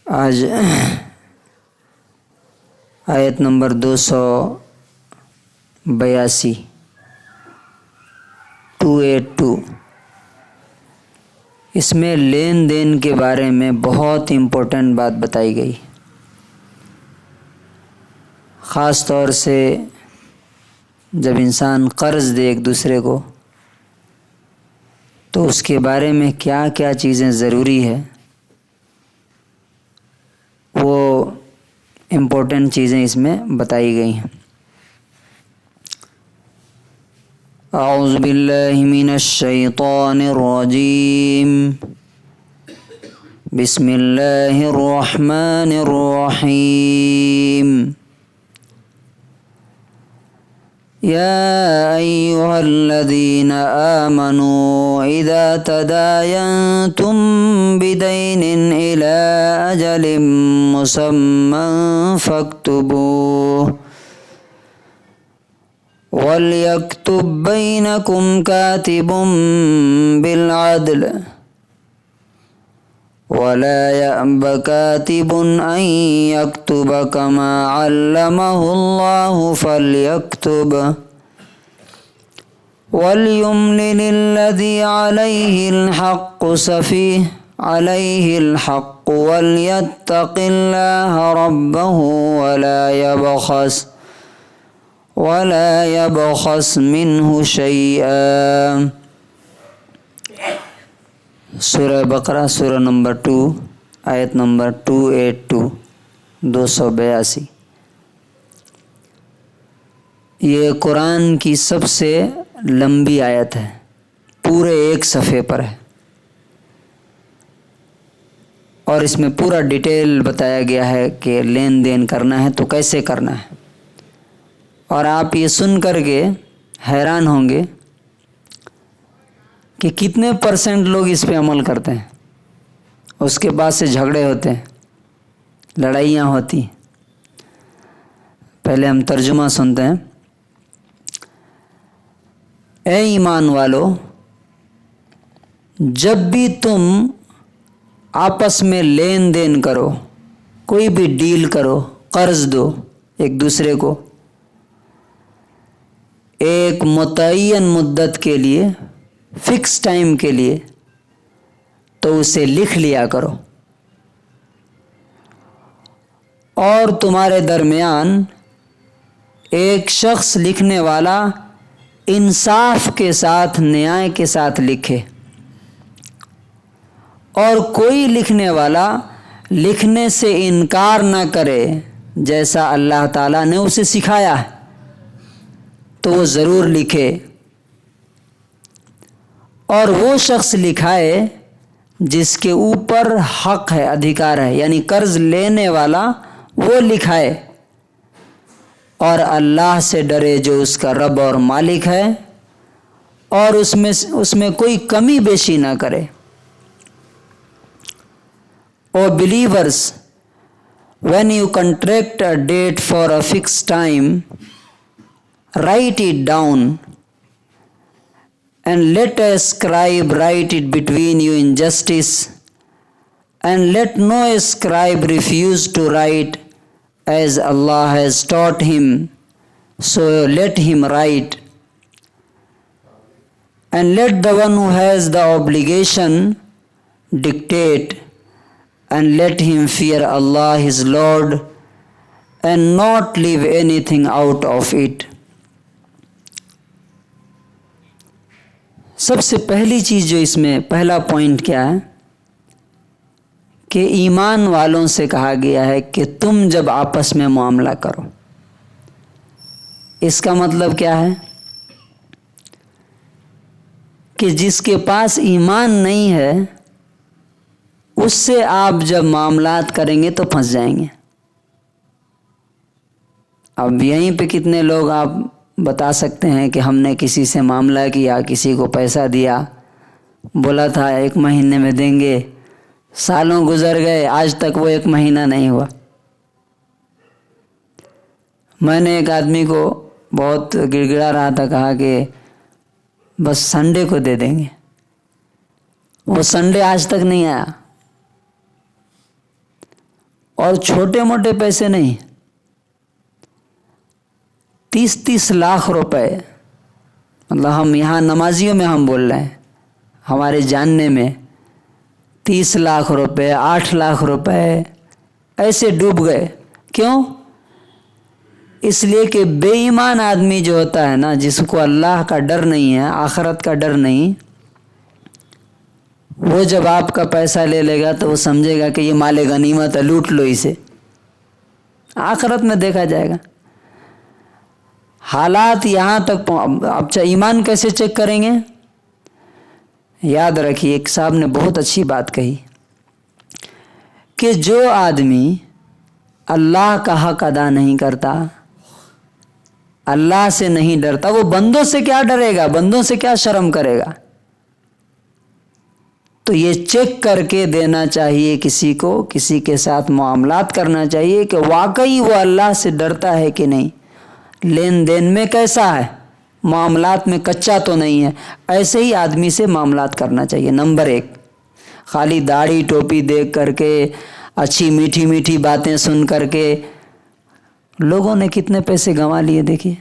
آج آیت نمبر 282 282 اس میں لین دین کے بارے میں بہت امپورٹنٹ بات بتائی گئی، خاص طور سے جب انسان قرض دے ایک دوسرے کو تو اس کے بارے میں کیا کیا چیزیں ضروری ہے، وہ امپورٹنٹ چیزیں اس میں بتائی گئی ہیں۔ اعوذ باللہ من الشیطان الرجیم، بسم اللہ الرحمن الرحیم۔ یا ایہا الذین آمنوا اذا تداینتم بدین الی اجل مسمی فاکتبوہ وَلْيَكْتُبْ بَيْنَكُمْ كَاتِبٌ بِالْعَدْلِ وَلَا يَأْبَ كَاتِبٌ أَنْ يَكْتُبَ كَمَا عَلَّمَهُ اللَّهُ فَلْيَكْتُبْ وَلْيُمْلِلِ الَّذِي عَلَيْهِ الْحَقُّ وَلْيَتَّقِ اللَّهَ رَبَّهُ ولا يبخس منه شيئا۔ سورہ بقرہ سورہ نمبر 2 آیت نمبر 282 282۔ یہ قرآن کی سب سے لمبی آیت ہے، پورے ایک صفحے پر ہے، اور اس میں پورا ڈیٹیل بتایا گیا ہے کہ لین دین کرنا ہے تو کیسے کرنا ہے۔ اور آپ یہ سن کر کے حیران ہوں گے کہ کتنے % لوگ اس پہ عمل کرتے ہیں، اس کے بعد سے جھگڑے ہوتے ہیں، لڑائیاں ہوتی ہیں۔ پہلے ہم ترجمہ سنتے ہیں۔ اے ایمان والو، جب بھی تم آپس میں لین دین کرو، کوئی بھی ڈیل کرو، قرض دو ایک دوسرے کو، ایک متعین مدت کے لیے، فکس ٹائم کے لیے، تو اسے لکھ لیا کرو، اور تمہارے درمیان ایک شخص لکھنے والا انصاف کے ساتھ، نیائے کے ساتھ لکھے، اور کوئی لکھنے والا لکھنے سے انکار نہ کرے جیسا اللہ تعالیٰ نے اسے سکھایا ہے، تو وہ ضرور لکھے، اور وہ شخص لکھائے جس کے اوپر حق ہے، ادھیکار ہے، یعنی قرض لینے والا وہ لکھائے، اور اللہ سے ڈرے جو اس کا رب اور مالک ہے، اور اس میں کوئی کمی بیشی نہ کرے۔ O believers, when you contract a date for a fixed time, write it down, and let a scribe write it between you in justice, and let no scribe refuse to write as Allah has taught him, so let him write, and let the one who has the obligation dictate, and let him fear Allah his Lord, and not leave anything out of it۔ سب سے پہلی چیز جو اس میں پہلا point کیا ہے کہ ایمان والوں سے کہا گیا ہے کہ تم جب آپس میں معاملہ کرو، اس کا مطلب کیا ہے کہ جس کے پاس ایمان نہیں ہے اس سے آپ جب معاملات کریں گے تو پھنس جائیں گے۔ اب یہیں پہ کتنے لوگ آپ بتا سکتے ہیں کہ ہم نے کسی سے معاملہ کیا، کسی کو پیسہ دیا، بولا تھا 1 مہینے میں دیں گے، سالوں گزر گئے، آج تک وہ 1 مہینہ نہیں ہوا۔ میں نے ایک آدمی کو بہت گڑ گڑا رہا تھا، کہا کہ بس سنڈے کو دے دیں گے، وہ سنڈے آج تک نہیں آیا، اور چھوٹے موٹے پیسے نہیں، 30 لاکھ روپے، مطلب ہم یہاں نمازیوں میں ہم بول رہے ہیں، ہمارے جاننے میں 30 لاکھ روپے، 8 لاکھ روپے ایسے ڈوب گئے. کیوں؟ اس لیے کہ بے ایمان آدمی جو ہوتا ہے نا، جس کو اللہ کا ڈر نہیں ہے، آخرت کا ڈر نہیں، وہ جب آپ کا پیسہ لے لے گا تو وہ سمجھے گا کہ یہ مال غنیمت ہے، لوٹ لو اسے. آخرت میں دیکھا جائے گا. حالات یہاں تک اب ایمان کیسے چیک کریں گے؟ یاد رکھیے، ایک صاحب نے بہت اچھی بات کہی کہ جو آدمی اللہ کا حق ادا نہیں کرتا، اللہ سے نہیں ڈرتا، وہ بندوں سے کیا ڈرے گا، بندوں سے کیا شرم کرے گا. تو یہ چیک کر کے دینا چاہیے کسی کو، کسی کے ساتھ معاملات کرنا چاہیے کہ واقعی وہ اللہ سے ڈرتا ہے کہ نہیں، لین دین میں کیسا ہے، معاملات میں کچا تو نہیں ہے. ایسے ہی آدمی سے معاملات کرنا چاہیے. نمبر 1، خالی داڑھی ٹوپی دیکھ کر کے، اچھی میٹھی میٹھی باتیں سن کر کے لوگوں نے کتنے پیسے گنوا لیے دیکھیے.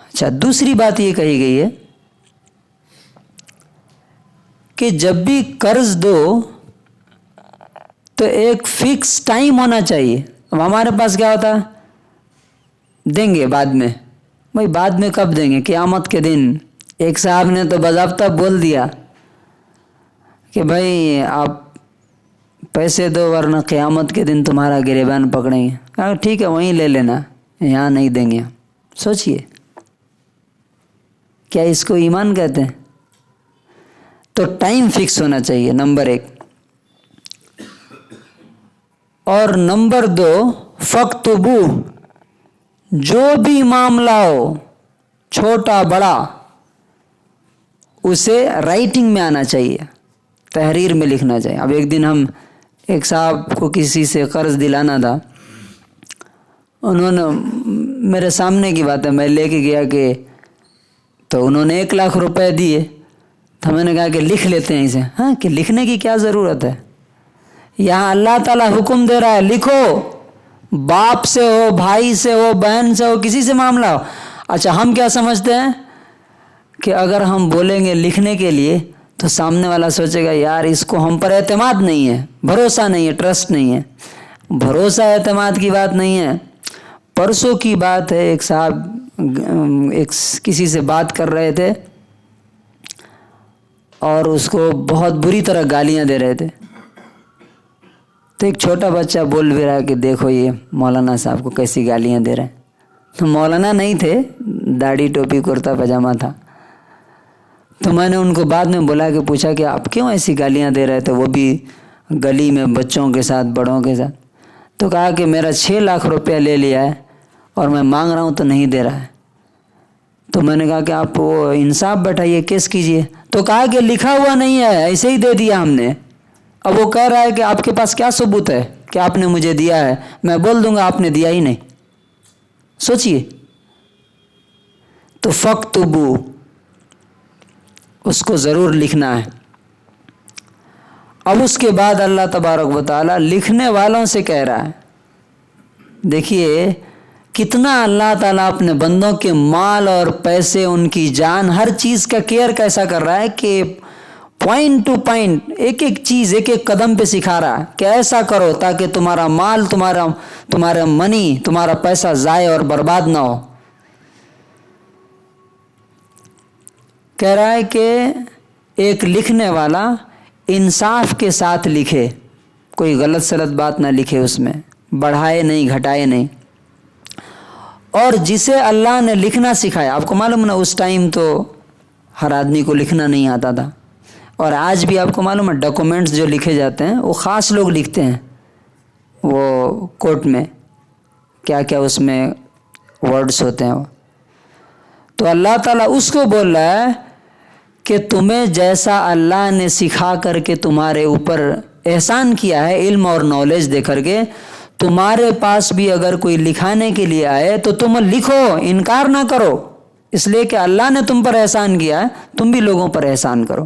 اچھا، دوسری بات یہ کہی گئی ہے کہ جب بھی قرض دو تو ایک فکس ٹائم ہونا چاہیے. اب ہمارے پاس کیا ہوتا ہے، دیں گے بعد میں. بھائی بعد میں کب دیں گے؟ قیامت کے دن. ایک صاحب نے تو باضابطہ بول دیا کہ بھائی آپ پیسے دو ورنہ قیامت کے دن تمہارا گریبان پکڑیں گے. کہا ٹھیک ہے وہیں لے لینا، یہاں نہیں دیں گے. سوچئے کیا اس کو ایمان کہتے ہیں؟ تو ٹائم فکس ہونا چاہیے، نمبر 1. اور نمبر 2، فَاكْتُبُوهُ، جو بھی معاملہ ہو، چھوٹا بڑا، اسے رائٹنگ میں آنا چاہیے، تحریر میں لکھنا چاہیے. اب ایک دن ہم ایک صاحب کو کسی سے قرض دلانا تھا، انہوں نے میرے سامنے کی بات ہے، میں لے کے گیا کہ تو انہوں نے 1 لاکھ روپے دیے. تو میں نے کہا کہ لکھ لیتے ہیں اسے. ہاں، کہ لکھنے کی کیا ضرورت ہے؟ یہاں اللہ تعالیٰ حکم دے رہا ہے لکھو، باپ سے ہو، بھائی سے ہو، بہن سے ہو، کسی سے معاملہ ہو. اچھا، ہم کیا سمجھتے ہیں کہ اگر ہم بولیں گے لکھنے کے لیے تو سامنے والا سوچے گا یار اس کو ہم پر اعتماد نہیں ہے، بھروسہ نہیں ہے، ٹرسٹ نہیں ہے. بھروسہ اعتماد کی بات نہیں ہے. پرسوں کی بات ہے، ایک صاحب کسی سے بات کر رہے تھے اور اس کو بہت بری طرح گالیاں دے رہے تھے. تو ایک چھوٹا بچہ بول بھی رہا ہے کہ دیکھو یہ مولانا صاحب کو کیسی گالیاں دے رہے ہیں. تو مولانا نہیں تھے، داڑھی ٹوپی کرتا پاجامہ تھا. تو میں نے ان کو بعد میں بلا کے پوچھا کہ آپ کیوں ایسی گالیاں دے رہے تھے، وہ بھی گلی میں بچوں کے ساتھ، بڑوں کے ساتھ. تو کہا کہ میرا 6 لاکھ روپیہ لے لیا ہے اور میں مانگ رہا ہوں تو نہیں دے رہا ہے. تو میں نے کہا کہ آپ وہ انصاف بیٹھائیے، کیس کیجئے. تو کہا کہ لکھا ہوا نہیں ہے، ایسے ہی دے دیا ہم نے. اب وہ کہہ رہا ہے کہ آپ کے پاس کیا ثبوت ہے کہ آپ نے مجھے دیا ہے؟ میں بول دوں گا آپ نے دیا ہی نہیں. سوچئے. تو فَاكْتُبُوهُ، اس کو ضرور لکھنا ہے. اب اس کے بعد اللہ تبارک و تعالیٰ لکھنے والوں سے کہہ رہا ہے. دیکھیے کتنا اللہ تعالیٰ اپنے بندوں کے مال اور پیسے، ان کی جان، ہر چیز کا کیئر کیسا کر رہا ہے کہ پوائنٹ ٹو پوائنٹ ایک ایک چیز، ایک ایک قدم پہ سکھا رہا ہے کہ ایسا کرو تاکہ تمہارا مال، تمہارا منی، تمہارا پیسہ ضائع اور برباد نہ ہو. کہہ رہا ہے کہ ایک لکھنے والا انصاف کے ساتھ لکھے، کوئی غلط سلط بات نہ لکھے، اس میں بڑھائے نہیں، گھٹائے نہیں. اور جسے اللہ نے لکھنا سکھایا، آپ کو معلوم نا اس ٹائم تو ہر آدمی کو لکھنا نہیں آتا تھا، اور آج بھی آپ کو معلوم ہے ڈاکومنٹس جو لکھے جاتے ہیں وہ خاص لوگ لکھتے ہیں. وہ کورٹ میں کیا کیا اس میں ورڈز ہوتے ہیں. تو اللہ تعالیٰ اس کو بول رہا ہے کہ تمہیں جیسا اللہ نے سکھا کر کے تمہارے اوپر احسان کیا ہے، علم اور نالج دے کر کے، تمہارے پاس بھی اگر کوئی لکھانے کے لیے آئے تو تم لکھو، انکار نہ کرو. اس لیے کہ اللہ نے تم پر احسان کیا ہے، تم بھی لوگوں پر احسان کرو.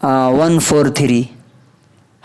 143,